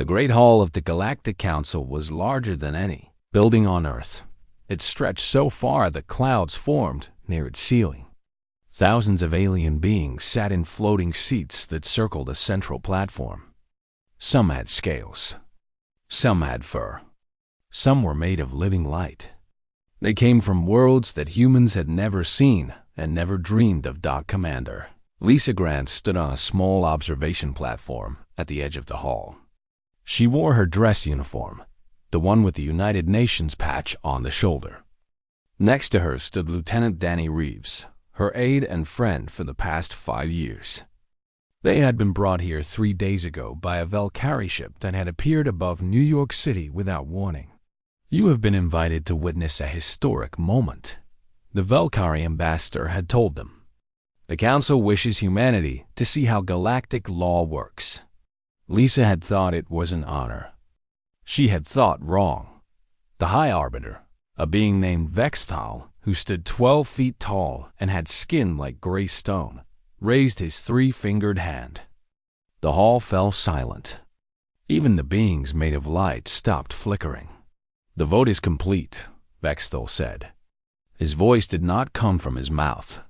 The Great Hall of the Galactic Council was larger than any building on Earth. It stretched so far that clouds formed near its ceiling. Thousands of alien beings sat in floating seats that circled a central platform. Some had scales. Some had fur. Some were made of living light. They came from worlds that humans had never seen and never dreamed of. Commander Lisa Grant stood on a small observation platform at the edge of the hall. She wore her dress uniform, the one with the United Nations patch on the shoulder. Next to her stood Lieutenant Danny Reeves, her aide and friend for the past 5 years. They had been brought here 3 days ago by a Valkyrie ship that had appeared above New York City without warning. You have been invited to witness a historic moment, the Valkyrie ambassador had told them. The Council wishes humanity to see how galactic law works. Lisa had thought it was an honor. She had thought wrong. The High Arbiter, a being named Vextal, who stood 12 feet tall and had skin like gray stone, raised his 3-fingered hand. The hall fell silent. Even the beings made of light stopped flickering. "The vote is complete," Vextal said. His voice did not come from his mouth.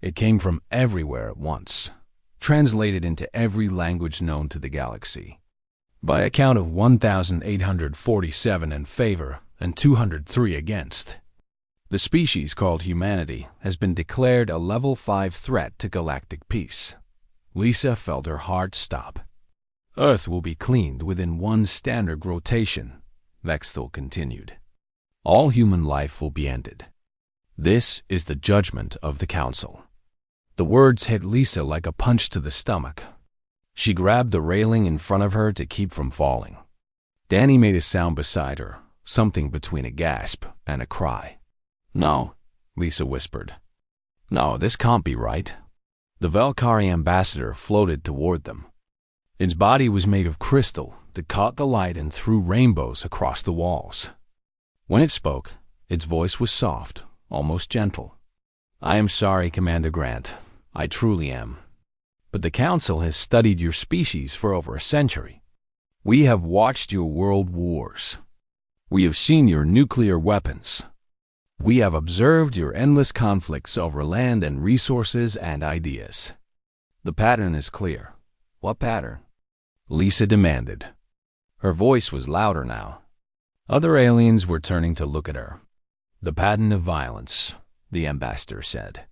It came from everywhere at once, translated into every language known to the galaxy. By a count of 1,847 in favor and 203 against, the species called humanity has been declared a level 5 threat to galactic peace. Lisa felt her heart stop. Earth will be cleaned within 1 standard rotation, Vextal continued. All human life will be ended. This is the judgment of the Council. The words hit Lisa like a punch to the stomach. She grabbed the railing in front of her to keep from falling. Danny made a sound beside her, something between a gasp and a cry. "No," Lisa whispered. "No, this can't be right." The Valkyrie ambassador floated toward them. Its body was made of crystal that caught the light and threw rainbows across the walls. When it spoke, its voice was soft, almost gentle. "I am sorry, Commander Grant. I truly am. But the Council has studied your species for over a century. We have watched your world wars. We have seen your nuclear weapons. We have observed your endless conflicts over land and resources and ideas. The pattern is clear." "What pattern?" Lisa demanded. Her voice was louder now. Other aliens were turning to look at her. "The pattern of violence," the ambassador said.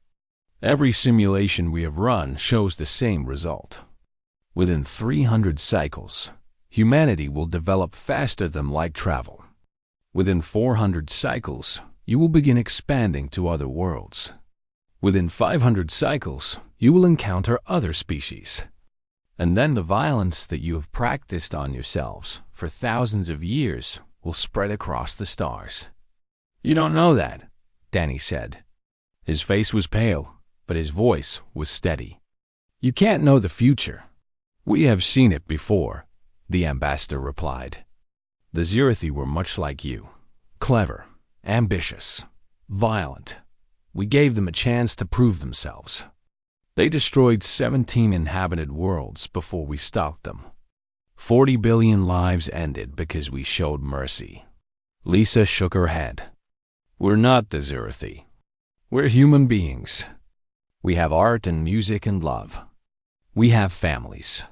"Every simulation we have run shows the same result. Within 300 cycles, humanity will develop faster than light travel. Within 400 cycles, you will begin expanding to other worlds. Within 500 cycles, you will encounter other species. And then the violence that you have practiced on yourselves for thousands of years will spread across the stars." "You don't know that," Danny said. His face was pale, but his voice was steady. "You can't know the future." "We have seen it before," the ambassador replied. "The Zirathi were much like you, clever, ambitious, violent. We gave them a chance to prove themselves. They destroyed 17 inhabited worlds before we stopped them. 40 billion lives ended because we showed mercy." Lisa shook her head. "We're not the Zirathi. We're human beings. We have art and music and love. We have families.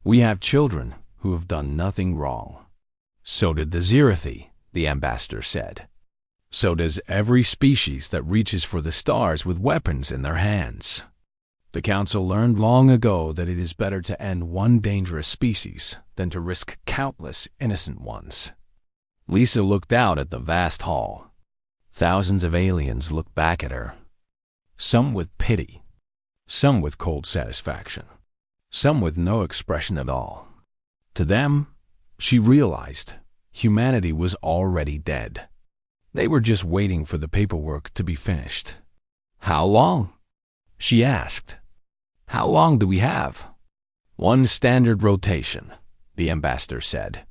We have children who have done nothing wrong." "So did the Zirathi," the ambassador said. "So does every species that reaches for the stars with weapons in their hands. The Council learned long ago that it is better to end one dangerous species than to risk countless innocent ones." Lisa looked out at the vast hall. Thousands of aliens looked back at her. Some with pity, some with cold satisfaction, some with no expression at all. To them, she realized, humanity was already dead. They were just waiting for the paperwork to be finished. "How long?" she asked. "How long do we have?" "1 standard rotation," the ambassador said.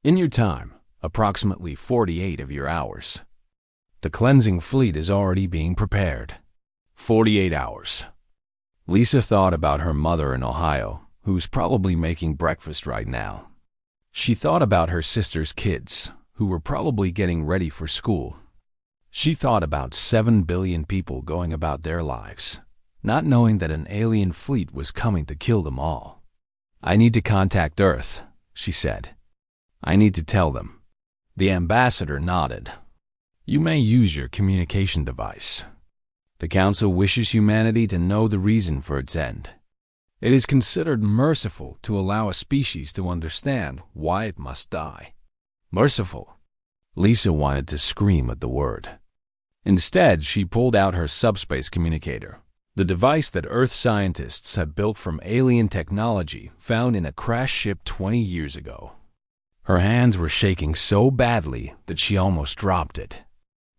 "In your time, approximately 48 of your hours. The cleansing fleet is already being prepared. 48 hours. Lisa thought about her mother in Ohio, who's probably making breakfast right now. She thought about her sister's kids, who were probably getting ready for school. She thought about 7 billion people going about their lives, not knowing that an alien fleet was coming to kill them all. "I need to contact Earth," she said. "I need to tell them." The ambassador nodded. "You may use your communication device. The Council wishes humanity to know the reason for its end. It is considered merciful to allow a species to understand why it must die." Merciful. Lisa wanted to scream at the word. Instead, she pulled out her subspace communicator, the device that Earth scientists had built from alien technology found in a crashed ship 20 years ago. Her hands were shaking so badly that she almost dropped it.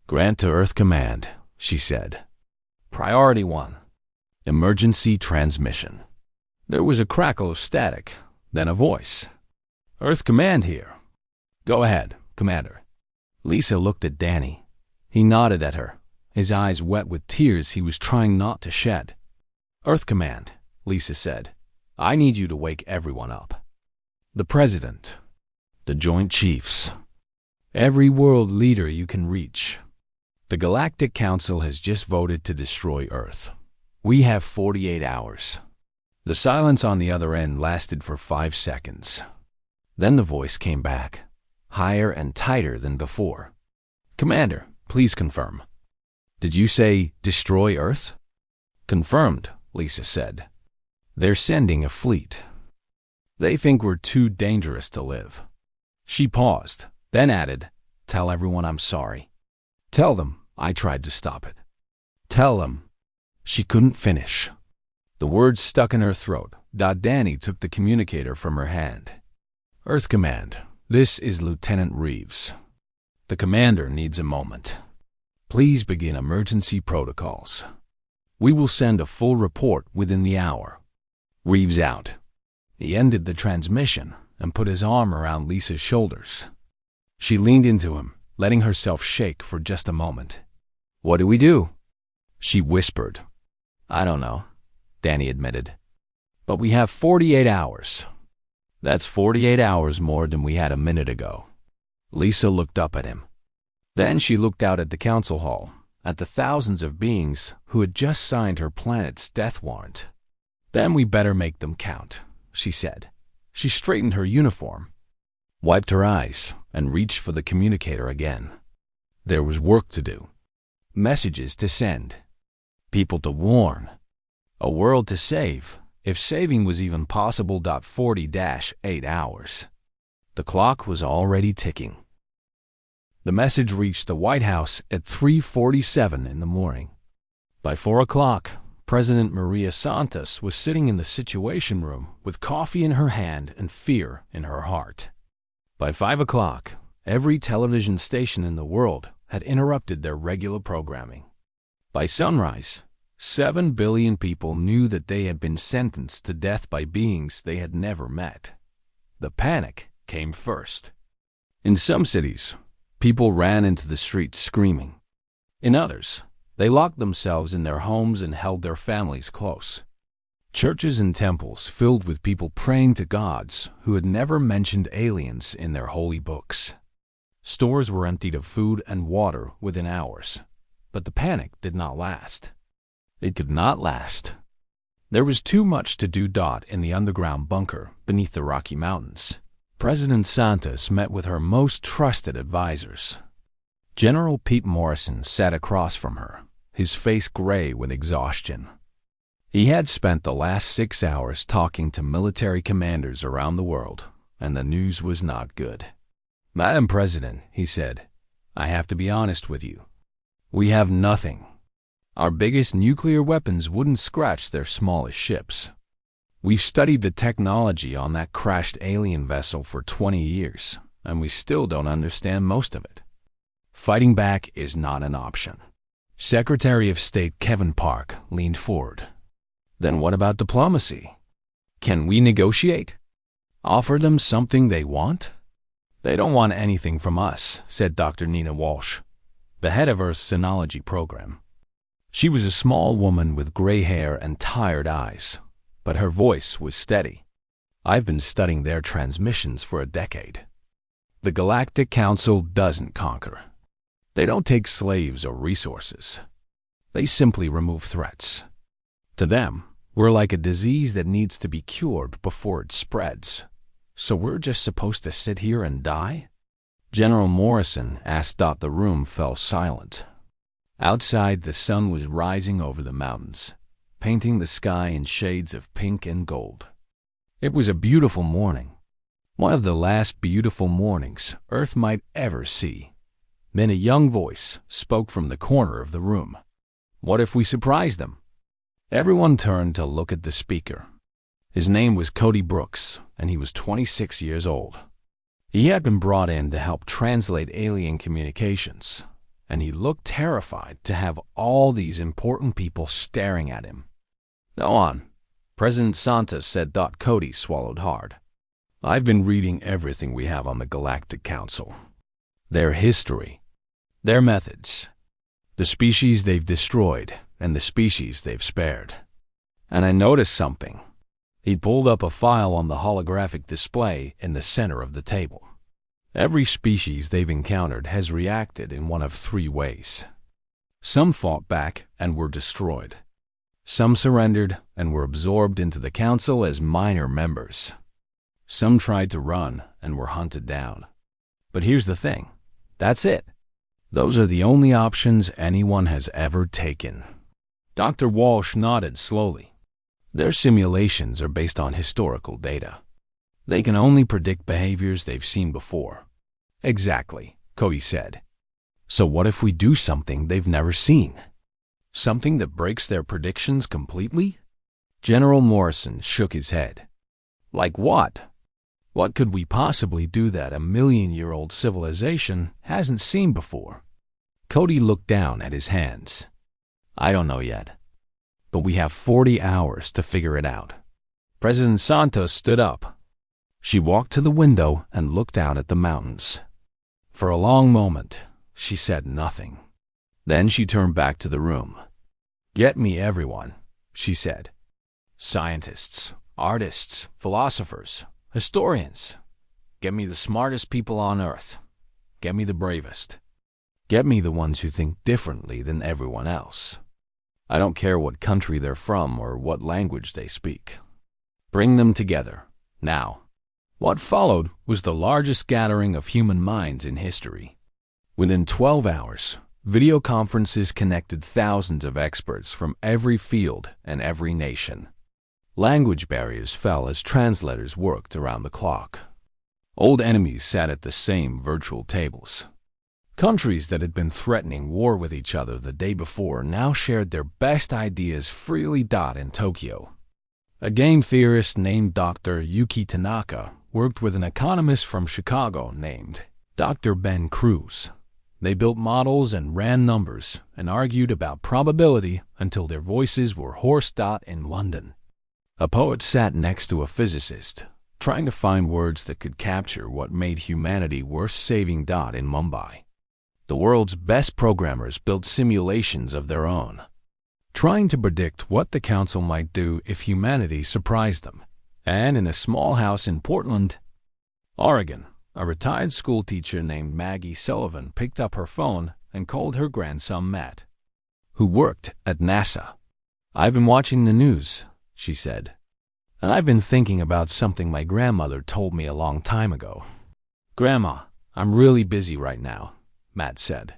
"Grant to Earth Command," she said. "Priority 1. Emergency transmission." There was a crackle of static, then a voice. "Earth Command here." "Go ahead, Commander." Lisa looked at Danny. He nodded at her, his eyes wet with tears he was trying not to shed. "Earth Command," Lisa said. "I need you to wake everyone up. The President, the Joint Chiefs, every world leader you can reach. The Galactic Council has just voted to destroy Earth. We have 48 hours. The silence on the other end lasted for 5 seconds. Then the voice came back, higher and tighter than before. "Commander, please confirm. Did you say destroy Earth?" "Confirmed," Lisa said. "They're sending a fleet. They think we're too dangerous to live." She paused, then added, "Tell everyone I'm sorry. Tell them I tried to stop it. Tell them." She couldn't finish. The words stuck in her throat. Danny took the communicator from her hand. "Earth Command, this is Lieutenant Reeves. The commander needs a moment. Please begin emergency protocols. We will send a full report within the hour." Reeves out. He ended the transmission and put his arm around Lisa's shoulders. She leaned into him, letting herself shake for just a moment. "What do we do?" she whispered. "I don't know," Danny admitted. "But we have 48 hours. That's 48 hours more than we had a minute ago." Lisa looked up at him. Then she looked out at the council hall, at the thousands of beings who had just signed her planet's death warrant. "Then we better make them count," she said. She straightened her uniform, wiped her eyes, and reached for the communicator again. There was work to do. Messages to send. People to warn. A world to save, if saving was even possible. 40-8 hours. The clock was already ticking. The message reached the White House at 3:47 in the morning. By 4 o'clock, President Maria Santos was sitting in the Situation Room with coffee in her hand and fear in her heart. By 5 o'clock, every television station in the world had interrupted their regular programming. By sunrise, 7 billion people knew that they had been sentenced to death by beings they had never met. The panic came first. In some cities, people ran into the streets screaming. In others, they locked themselves in their homes and held their families close. Churches and temples filled with people praying to gods who had never mentioned aliens in their holy books. Stores were emptied of food and water within hours, but the panic did not last. It could not last. There was too much to do. In the underground bunker beneath the Rocky Mountains, President Santos met with her most trusted advisors. General Pete Morrison sat across from her, his face gray with exhaustion. He had spent the last 6 hours talking to military commanders around the world, and the news was not good. "Madam President," he said, "I have to be honest with you. We have nothing. Our biggest nuclear weapons wouldn't scratch their smallest ships. We've studied the technology on that crashed alien vessel for 20 years, and we still don't understand most of it. Fighting back is not an option." Secretary of State Kevin Park leaned forward. "Then what about diplomacy? Can we negotiate? Offer them something they want?" "They don't want anything from us," said Dr. Nina Walsh, the head of Earth's Sinology program. She was a small woman with gray hair and tired eyes, but her voice was steady. I've been studying their transmissions for a decade. The Galactic Council doesn't conquer. They don't take slaves or resources. They simply remove threats. To them, we're like a disease that needs to be cured before it spreads. So we're just supposed to sit here and die? General Morrison asked. The room fell silent. Outside, the sun was rising over the mountains, painting the sky in shades of pink and gold. It was a beautiful morning, one of the last beautiful mornings Earth might ever see. Then a young voice spoke from the corner of the room. What if we surprised them? Everyone turned to look at the speaker. His name was Cody Brooks, and he was 26 years old. He had been brought in to help translate alien communications, and he looked terrified to have all these important people staring at him. Go on, President Santos said. Cody swallowed hard. I've been reading everything we have on the Galactic Council. Their history, their methods, the species they've destroyed, and the species they've spared. And I noticed something. He pulled up a file on the holographic display in the center of the table. Every species they've encountered has reacted in one of three ways. Some fought back and were destroyed. Some surrendered and were absorbed into the council as minor members. Some tried to run and were hunted down. But here's the thing. That's it. Those are the only options anyone has ever taken. Dr. Walsh nodded slowly. Their simulations are based on historical data. They can only predict behaviors they've seen before. Exactly, Cody said. So what if we do something they've never seen? Something that breaks their predictions completely? General Morrison shook his head. Like what? What could we possibly do that a million-year-old civilization hasn't seen before? Cody looked down at his hands. I don't know yet, but we have 40 hours to figure it out. President Santos stood up. She walked to the window and looked out at the mountains. For a long moment, she said nothing. Then she turned back to the room. Get me everyone, she said. Scientists, artists, philosophers, historians. Get me the smartest people on Earth. Get me the bravest. Get me the ones who think differently than everyone else. I don't care what country they're from or what language they speak. Bring them together, now. What followed was the largest gathering of human minds in history. Within 12 hours, video conferences connected thousands of experts from every field and every nation. Language barriers fell as translators worked around the clock. Old enemies sat at the same virtual tables. Countries that had been threatening war with each other the day before now shared their best ideas freely. In Tokyo, a game theorist named Dr. Yuki Tanaka worked with an economist from Chicago named Dr. Ben Cruz. They built models and ran numbers and argued about probability until their voices were hoarse. In London, a poet sat next to a physicist, trying to find words that could capture what made humanity worth saving. In Mumbai, the world's best programmers built simulations of their own, trying to predict what the council might do if humanity surprised them. And in a small house in Portland, Oregon, a retired schoolteacher named Maggie Sullivan picked up her phone and called her grandson Matt, who worked at NASA. I've been watching the news, she said, and I've been thinking about something my grandmother told me a long time ago. Grandma, I'm really busy right now, Matt said.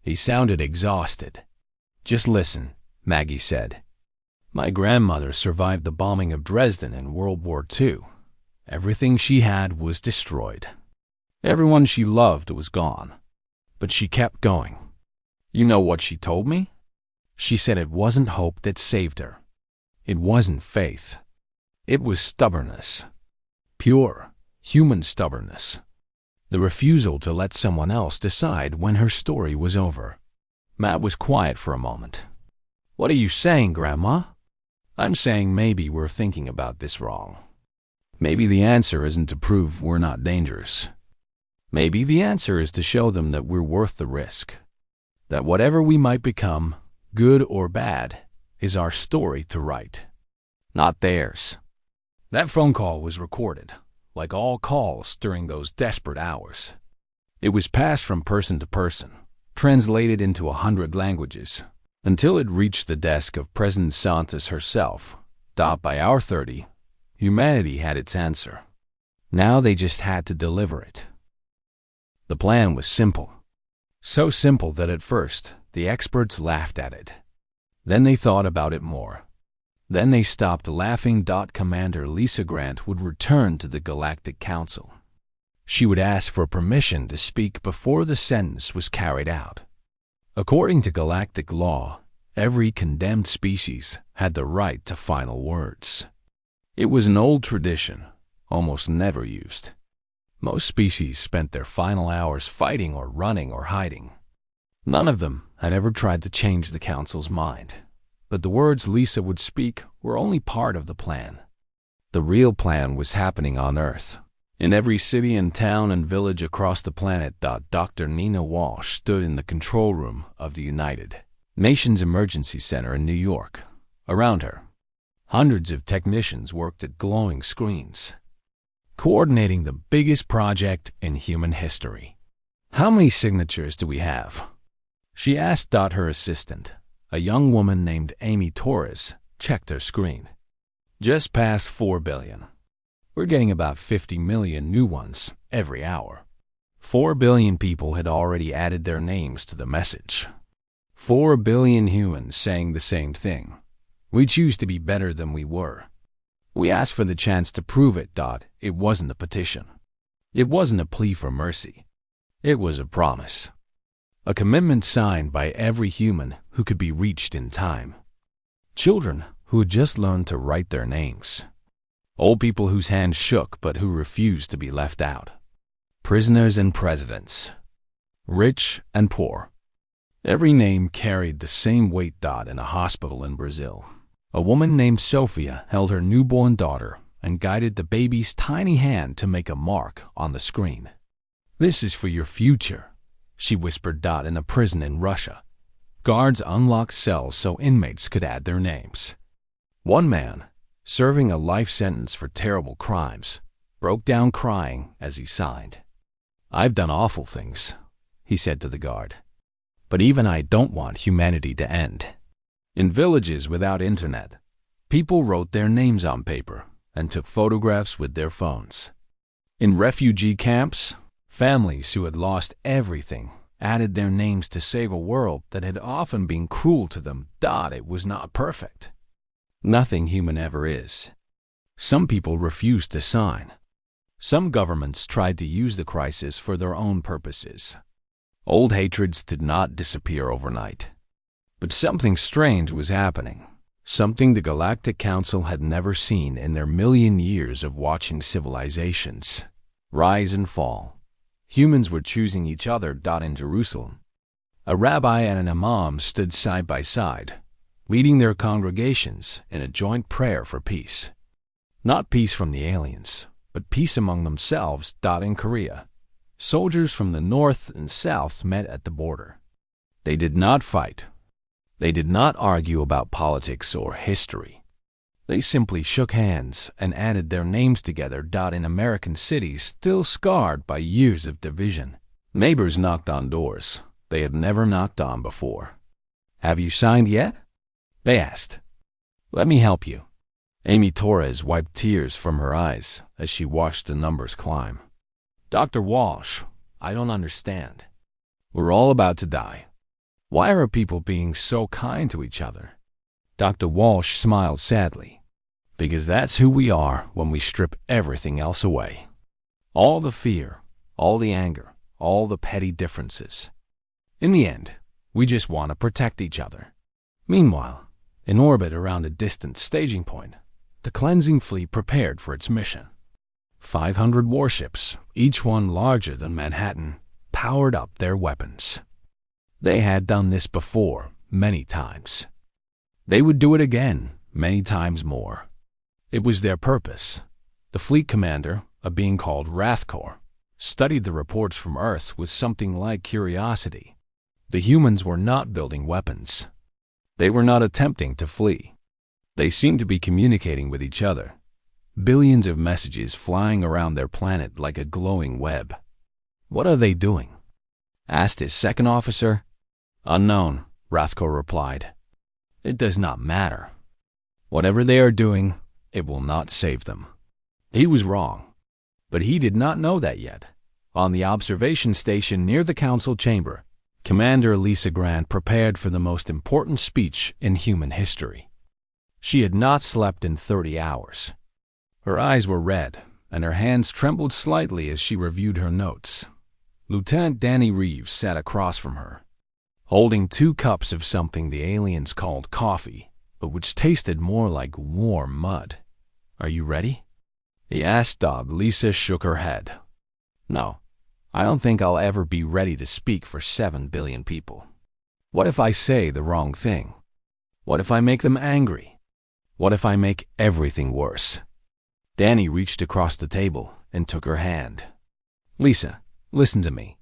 He sounded exhausted. Just listen, Maggie said. My grandmother survived the bombing of Dresden in World War II. Everything she had was destroyed. Everyone she loved was gone. But she kept going. You know what she told me? She said it wasn't hope that saved her. It wasn't faith. It was stubbornness. Pure, human stubbornness. The refusal to let someone else decide when her story was over. Matt was quiet for a moment. What are you saying, Grandma? I'm saying maybe we're thinking about this wrong. Maybe the answer isn't to prove we're not dangerous. Maybe the answer is to show them that we're worth the risk. That whatever we might become, good or bad, is our story to write. Not theirs. That phone call was recorded, like all calls during those desperate hours. It was passed from person to person, translated into 100 languages, until it reached the desk of President Santos herself. By hour 30, humanity had its answer. Now they just had to deliver it. The plan was simple. So simple that at first, the experts laughed at it. Then they thought about it more. Then they stopped laughing. Commander Lisa Grant would return to the Galactic Council. She would ask for permission to speak before the sentence was carried out. According to galactic law, every condemned species had the right to final words. It was an old tradition, almost never used. Most species spent their final hours fighting or running or hiding. None of them had ever tried to change the Council's mind. But the words Lisa would speak were only part of the plan. The real plan was happening on Earth. In every city and town and village across the planet. Dr. Nina Walsh stood in the control room of the United Nations Emergency Center in New York. Around her, hundreds of technicians worked at glowing screens, coordinating the biggest project in human history. "How many signatures do we have?" she asked. Her assistant, a young woman named Amy Torres, checked her screen. "Just past 4 billion. We're getting about 50 million new ones every hour." 4 billion people had already added their names to the message. 4 billion humans saying the same thing. "We choose to be better than we were. We asked for the chance to prove it." It wasn't a petition. It wasn't a plea for mercy. It was a promise. A commitment signed by every human who could be reached in time. Children who had just learned to write their names. Old people whose hands shook but who refused to be left out. Prisoners and presidents. Rich and poor. Every name carried the same weight. In a hospital in Brazil, a woman named Sophia held her newborn daughter and guided the baby's tiny hand to make a mark on the screen. "This is for your future," she whispered. In a prison in Russia, guards unlocked cells so inmates could add their names. One man, serving a life sentence for terrible crimes, broke down crying as he signed. "I've done awful things," he said to the guard. "But even I don't want humanity to end." In villages without internet, people wrote their names on paper and took photographs with their phones. In refugee camps, families who had lost everything added their names to save a world that had often been cruel to them. It was not perfect. Nothing human ever is. Some people refused to sign. Some governments tried to use the crisis for their own purposes. Old hatreds did not disappear overnight. But something strange was happening. Something the Galactic Council had never seen in their million years of watching civilizations rise and fall. Humans were choosing each other. In Jerusalem, a rabbi and an imam stood side by side, leading their congregations in a joint prayer for peace. Not peace from the aliens, but peace among themselves. In Korea, soldiers from the north and south met at the border. They did not fight. They did not argue about politics or history. They simply shook hands and added their names together. In American cities still scarred by years of division, neighbors knocked on doors they had never knocked on before. "Have you signed yet?" they asked. "Let me help you." Amy Torres wiped tears from her eyes as she watched the numbers climb. "Dr. Walsh, I don't understand. We're all about to die. Why are people being so kind to each other?" Dr. Walsh smiled sadly. "Because that's who we are when we strip everything else away. All the fear, all the anger, all the petty differences. In the end, we just want to protect each other." Meanwhile, in orbit around a distant staging point, the cleansing fleet prepared for its mission. 500 warships, each one larger than Manhattan, powered up their weapons. They had done this before, many times. They would do it again, many times more. It was their purpose. The fleet commander, a being called Wrathcore, studied the reports from Earth with something like curiosity. The humans were not building weapons. They were not attempting to flee. They seemed to be communicating with each other. billions of messages flying around their planet like a glowing web. "What are they doing?" asked his second officer. "Unknown," Rathko replied. "It does not matter. Whatever they are doing, it will not save them." He was wrong, but he did not know that yet. On the observation station near the council chamber, Commander Lisa Grant prepared for the most important speech in human history. She had not slept in 30 hours. Her eyes were red, and her hands trembled slightly as she reviewed her notes. Lieutenant Danny Reeves sat across from her, holding 2 cups of something the aliens called coffee, but which tasted more like warm mud. "Are you ready?" he asked. Lisa shook her head. "No, I don't think I'll ever be ready to speak for 7 billion people. What if I say the wrong thing? What if I make them angry? What if I make everything worse?" Danny reached across the table and took her hand. "Lisa, listen to me.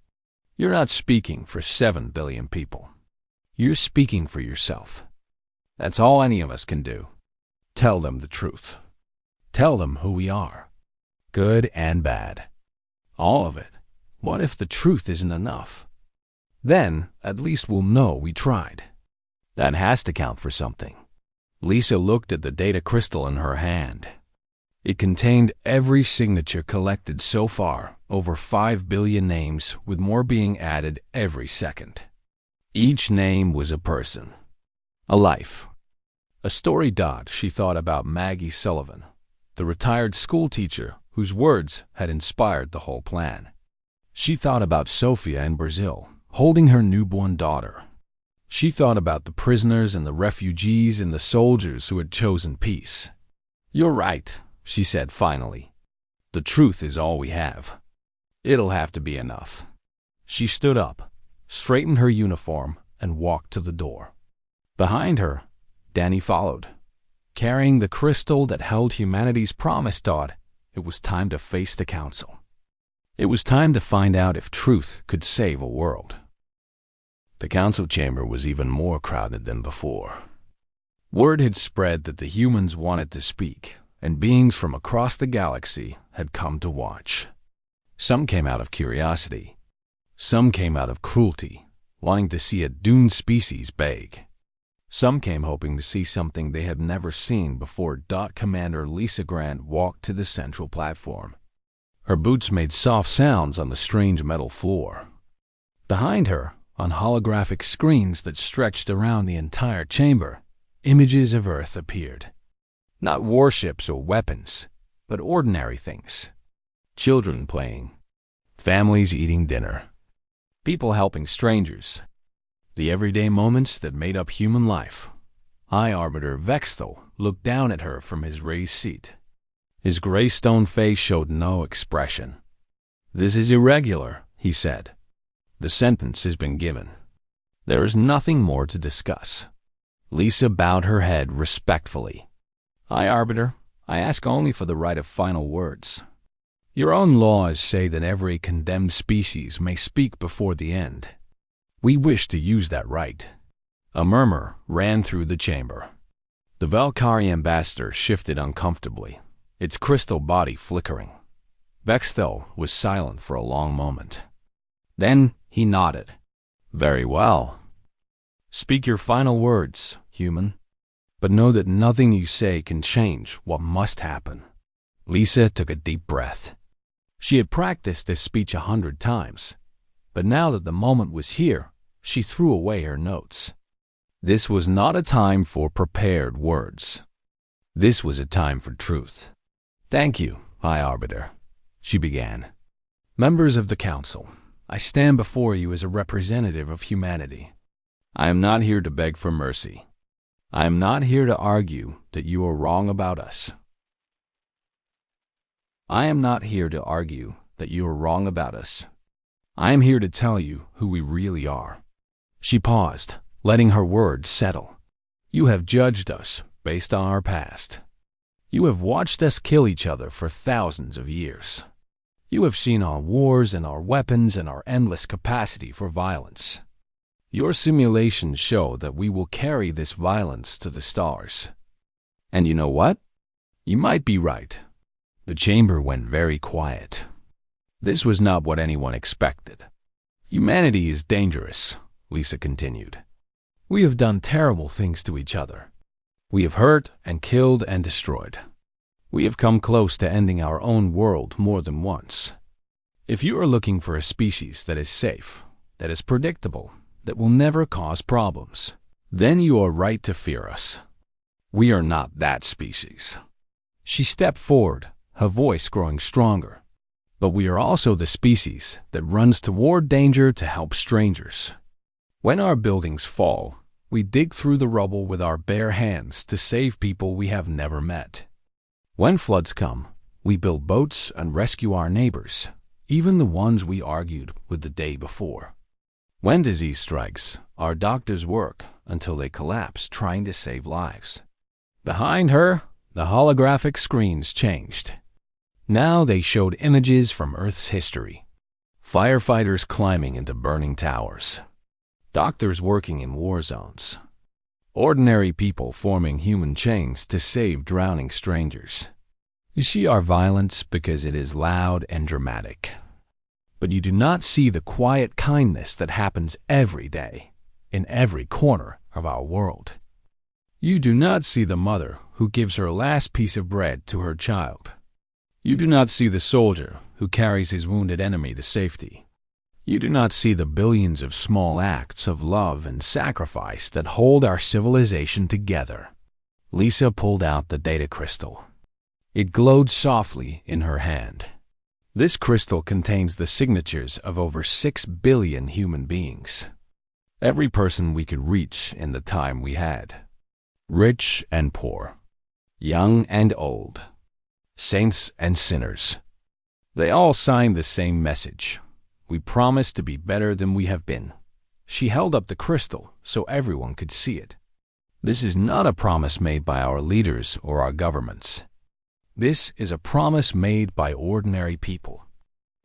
You're not speaking for 7 billion people. You're speaking for yourself. That's all any of us can do. Tell them the truth. Tell them who we are. Good and bad. All of it. What if the truth isn't enough? Then, at least we'll know we tried. That has to count for something." Lisa looked at the data crystal in her hand. It contained every signature collected so far, over 5 billion names, with more being added every second. Each name was a person, a life, a story. She thought about Maggie Sullivan, the retired school teacher whose words had inspired the whole plan. She thought about Sofia in Brazil, holding her newborn daughter. She thought about the prisoners and the refugees and the soldiers who had chosen peace. "You're right," she said finally. "The truth is all we have. It'll have to be enough." She stood up, straightened her uniform, and walked to the door. Behind her, Danny followed, carrying the crystal that held humanity's promise. It was time to face the council. It was time to find out if truth could save a world. The council chamber was even more crowded than before. Word had spread that the humans wanted to speak, and beings from across the galaxy had come to watch. Some came out of curiosity. Some came out of cruelty, wanting to see a doomed species beg. Some came hoping to see something they had never seen before. Commander Lisa Grant walked to the central platform. Her boots made soft sounds on the strange metal floor. Behind her, on holographic screens that stretched around the entire chamber, images of Earth appeared. Not warships or weapons, but ordinary things. Children playing, families eating dinner, people helping strangers. The everyday moments that made up human life. High Arbiter Vexthal looked down at her from his raised seat. His gray stone face showed no expression. "This is irregular," he said. "The sentence has been given. There is nothing more to discuss." Lisa bowed her head respectfully. "High Arbiter, I ask only for the right of final words. Your own laws say that every condemned species may speak before the end. We wish to use that right." A murmur ran through the chamber. The Valkyrie ambassador shifted uncomfortably, its crystal body flickering. Vexthal was silent for a long moment. Then he nodded. "Very well. Speak your final words, human. But know that nothing you say can change what must happen." Lisa took a deep breath. She had practiced this speech 100 times, but now that the moment was here, she threw away her notes. This was not a time for prepared words. This was a time for truth. "Thank you, High Arbiter," she began. "Members of the Council, I stand before you as a representative of humanity. I am not here to beg for mercy. I am not here to argue that you are wrong about us. I am not here to argue that you are wrong about us. I am here to tell you who we really are." She paused, letting her words settle. "You have judged us based on our past. You have watched us kill each other for thousands of years. You have seen our wars and our weapons and our endless capacity for violence. Your simulations show that we will carry this violence to the stars. And you know what? You might be right. The chamber went very quiet. This was not what anyone expected. Humanity is dangerous, Lisa continued. We have done terrible things to each other. We have hurt and killed and destroyed. We have come close to ending our own world more than once. If you are looking for a species that is safe, that is predictable, that will never cause problems, then you are right to fear us. We are not that species. She stepped forward, her voice growing stronger. But we are also the species that runs toward danger to help strangers. When our buildings fall, we dig through the rubble with our bare hands to save people we have never met. When floods come, we build boats and rescue our neighbors, even the ones we argued with the day before. When disease strikes, our doctors work until they collapse trying to save lives. Behind her, the holographic screens changed. Now they showed images from Earth's history. Firefighters climbing into burning towers. Doctors working in war zones. Ordinary people forming human chains to save drowning strangers. You see our violence because it is loud and dramatic. But you do not see the quiet kindness that happens every day, in every corner of our world. You do not see the mother who gives her last piece of bread to her child. You do not see the soldier who carries his wounded enemy to safety. You do not see the billions of small acts of love and sacrifice that hold our civilization together. Lisa pulled out the data crystal. It glowed softly in her hand. This crystal contains the signatures of over 6 billion human beings. Every person we could reach in the time we had. Rich and poor. Young and old. Saints and sinners. They all signed the same message. We promise to be better than we have been. She held up the crystal so everyone could see it. This is not a promise made by our leaders or our governments. This is a promise made by ordinary people.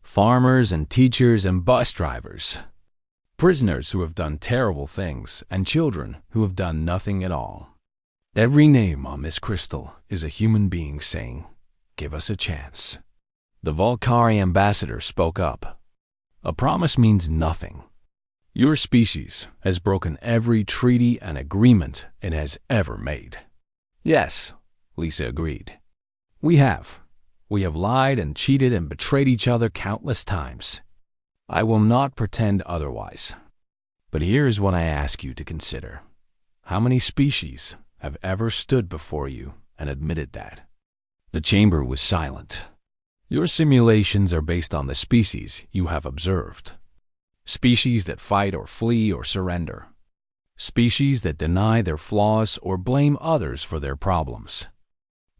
Farmers and teachers and bus drivers. Prisoners who have done terrible things and children who have done nothing at all. Every name on this crystal is a human being saying, "Give us a chance." The Volcari ambassador spoke up. A promise means nothing. Your species has broken every treaty and agreement it has ever made. Yes, Lisa agreed. We have. We have lied and cheated and betrayed each other countless times. I will not pretend otherwise. But here is what I ask you to consider. How many species have ever stood before you and admitted that? The chamber was silent. Your simulations are based on the species you have observed. Species that fight or flee or surrender. Species that deny their flaws or blame others for their problems.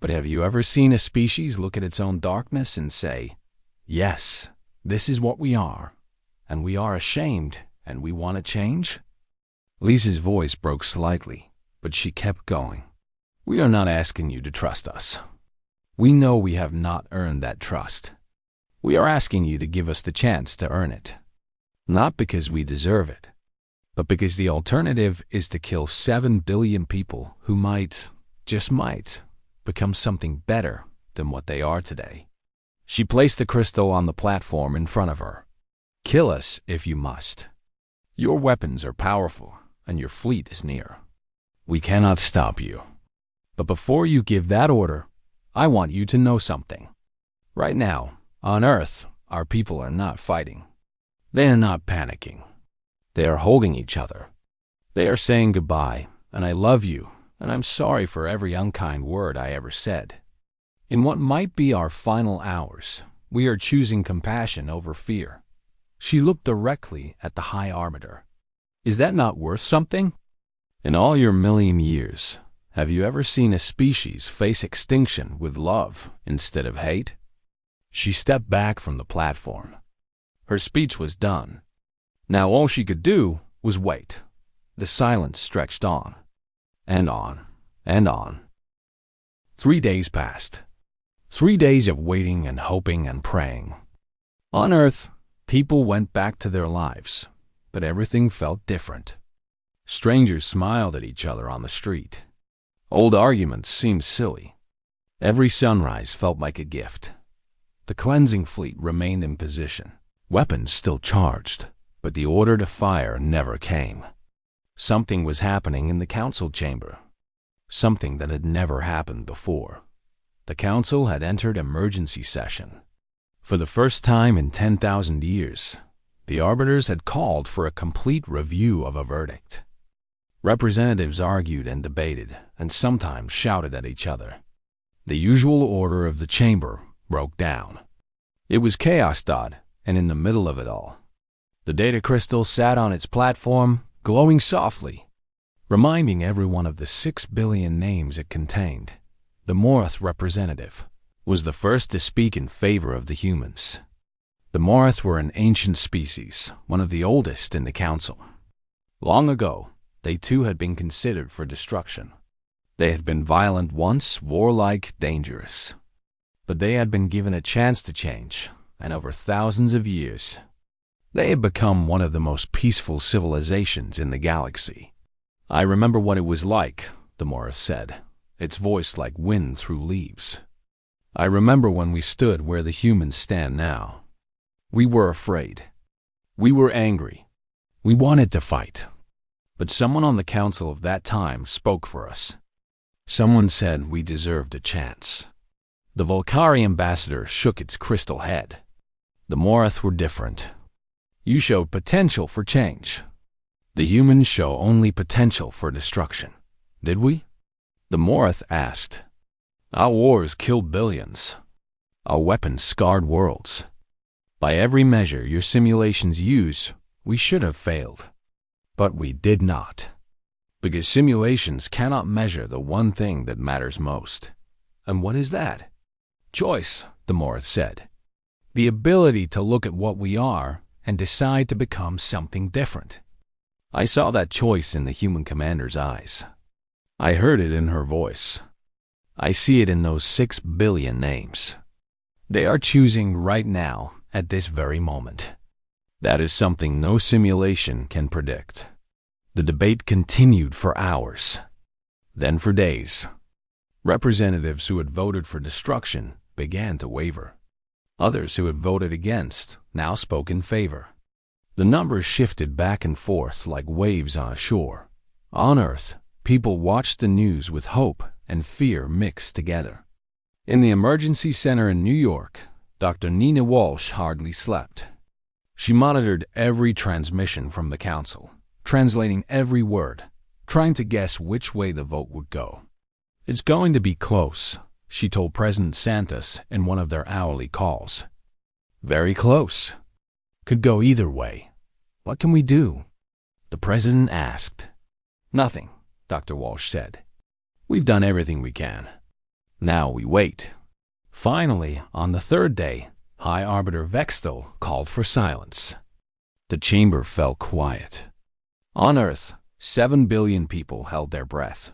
But have you ever seen a species look at its own darkness and say, "Yes, this is what we are, and we are ashamed, and we want to change"? Lisa's voice broke slightly, but she kept going. We are not asking you to trust us. We know we have not earned that trust. We are asking you to give us the chance to earn it. Not because we deserve it, but because the alternative is to kill 7 billion people who might, just might, become something better than what they are today. She placed the crystal on the platform in front of her. Kill us if you must. Your weapons are powerful, and your fleet is near. We cannot stop you. But before you give that order, I want you to know something. Right now, on Earth, our people are not fighting. They are not panicking. They are holding each other. They are saying goodbye, and I love you, and I'm sorry for every unkind word I ever said. In what might be our final hours, we are choosing compassion over fear. She looked directly at the High Arbiter. Is that not worth something? In all your million years, have you ever seen a species face extinction with love instead of hate? She stepped back from the platform. Her speech was done. Now all she could do was wait. The silence stretched on, and on, and on. 3 days passed. 3 days of waiting and hoping and praying. On Earth, people went back to their lives, but everything felt different. Strangers smiled at each other on the street. Old arguments seemed silly. Every sunrise felt like a gift. The cleansing fleet remained in position, weapons still charged, but the order to fire never came. Something was happening in the council chamber, something that had never happened before. The council had entered emergency session. For the first time in 10,000 years, the arbiters had called for a complete review of a verdict. Representatives argued and debated, and sometimes shouted at each other. The usual order of the chamber broke down. It was chaos, and in the middle of it all, the data crystal sat on its platform, glowing softly, reminding everyone of the 6 billion names it contained. The Morith representative was the first to speak in favor of the humans. The Morith were an ancient species, one of the oldest in the council. Long ago, they too had been considered for destruction. They had been violent once, warlike, dangerous. But they had been given a chance to change, and over thousands of years, they had become one of the most peaceful civilizations in the galaxy. "I remember what it was like," the Morith said, its voice like wind through leaves. "I remember when we stood where the humans stand now. We were afraid. We were angry. We wanted to fight. But someone on the council of that time spoke for us. Someone said we deserved a chance." The Volcari ambassador shook its crystal head. "The Morith were different. You showed potential for change. The humans show only potential for destruction. Did we?" The Morith asked. "Our wars killed billions. Our weapons scarred worlds. By every measure your simulations use, we should have failed. But we did not. Because simulations cannot measure the one thing that matters most. And what is that?" "Choice," the Morith said. "The ability to look at what we are and decide to become something different." I saw that choice in the human commander's eyes. I heard it in her voice. I see it in those 6 billion names. They are choosing right now, at this very moment. That is something no simulation can predict. The debate continued for hours, then for days. Representatives who had voted for destruction began to waver. Others who had voted against now spoke in favor. The numbers shifted back and forth like waves on a shore. On Earth, people watched the news with hope and fear mixed together. In the emergency center in New York, Dr. Nina Walsh hardly slept. She monitored every transmission from the council, translating every word, trying to guess which way the vote would go. "It's going to be close," she told President Santos in one of their hourly calls. "Very close. Could go either way. What can we do?" the president asked. "Nothing," Dr. Walsh said. "We've done everything we can. Now we wait." Finally, on the third day, High Arbiter Vextel called for silence. The chamber fell quiet. On Earth, 7 billion people held their breath.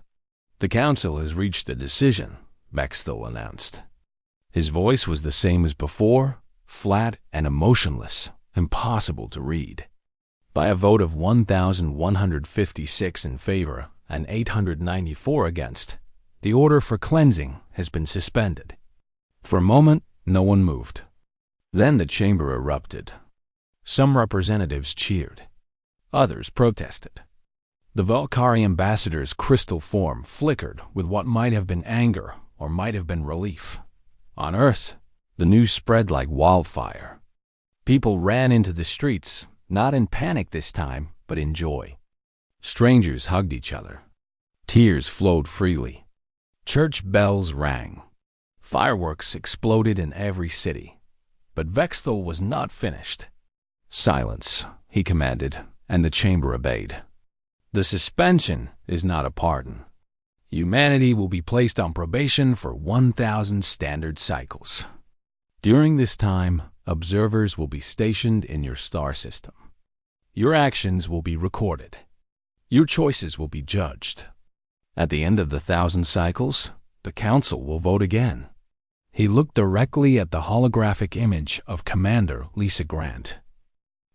"The council has reached a decision," Vextel announced. His voice was the same as before, flat and emotionless, impossible to read. By a vote of 1,156 in favor and 894 against, the order for cleansing has been suspended. For a moment, no one moved. Then the chamber erupted. Some representatives cheered. Others protested. The Volcari ambassador's crystal form flickered with what might have been anger or might have been relief. On Earth, the news spread like wildfire. People ran into the streets, not in panic this time, but in joy. Strangers hugged each other. Tears flowed freely. Church bells rang. Fireworks exploded in every city. But Vextel was not finished. "Silence," he commanded, and the chamber obeyed. "The suspension is not a pardon. Humanity will be placed on probation for 1,000 standard cycles. During this time, observers will be stationed in your star system. Your actions will be recorded. Your choices will be judged. At the end of the 1,000 cycles, the council will vote again." He looked directly at the holographic image of Commander Lisa Grant,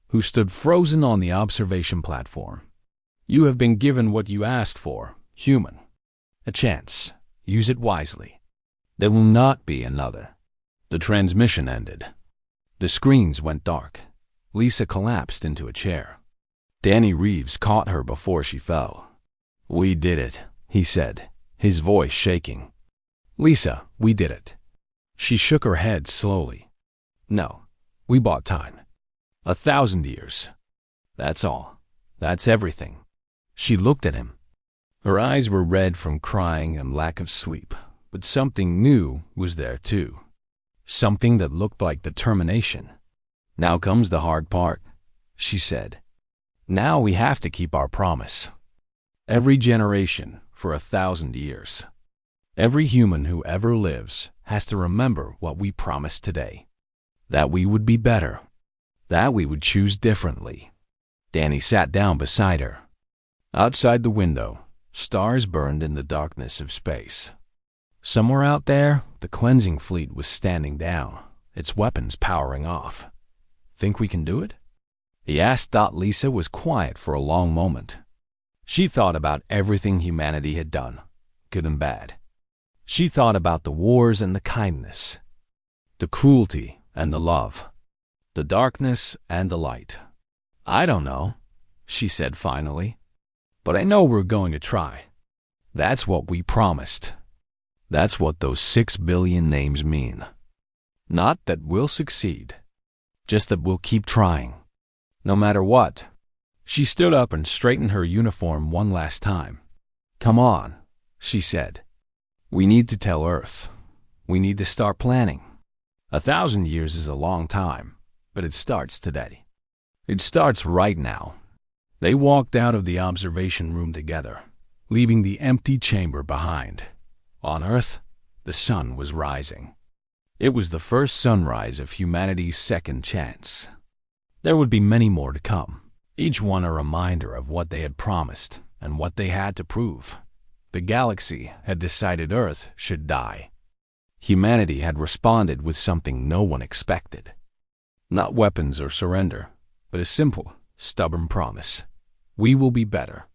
who stood frozen on the observation platform. "You have been given what you asked for, human. A chance. Use it wisely. There will not be another. The transmission ended. The screens went dark. Lisa collapsed into a chair. Danny Reeves caught her before she fell. "We did it," he said, his voice shaking. "Lisa, we did it." She shook her head slowly. "No, we bought time. 1,000 years. That's all. That's everything." She looked at him. Her eyes were red from crying and lack of sleep, but something new was there too. Something that looked like determination. "Now comes the hard part," she said. "Now we have to keep our promise. Every generation for 1,000 years. Every human who ever lives has to remember what we promised today. That we would be better. That we would choose differently." Danny sat down beside her. Outside the window, stars burned in the darkness of space. Somewhere out there, the cleansing fleet was standing down, its weapons powering off. "Think we can do it?" he asked. Lisa was quiet for a long moment. She thought about everything humanity had done, good and bad. She thought about the wars and the kindness, the cruelty and the love, the darkness and the light. "I don't know," she said finally, "but I know we're going to try. That's what we promised. That's what those 6 billion names mean. Not that we'll succeed, just that we'll keep trying, no matter what." She stood up and straightened her uniform one last time. "Come on," she said. "We need to tell Earth. We need to start planning. 1,000 years is a long time, but it starts today. It starts right now." They walked out of the observation room together, leaving the empty chamber behind. On Earth, the sun was rising. It was the first sunrise of humanity's second chance. There would be many more to come, each one a reminder of what they had promised and what they had to prove. The galaxy had decided Earth should die. Humanity had responded with something no one expected. Not weapons or surrender, but a simple, stubborn promise. We will be better.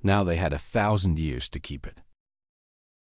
Now they had 1,000 years to keep it.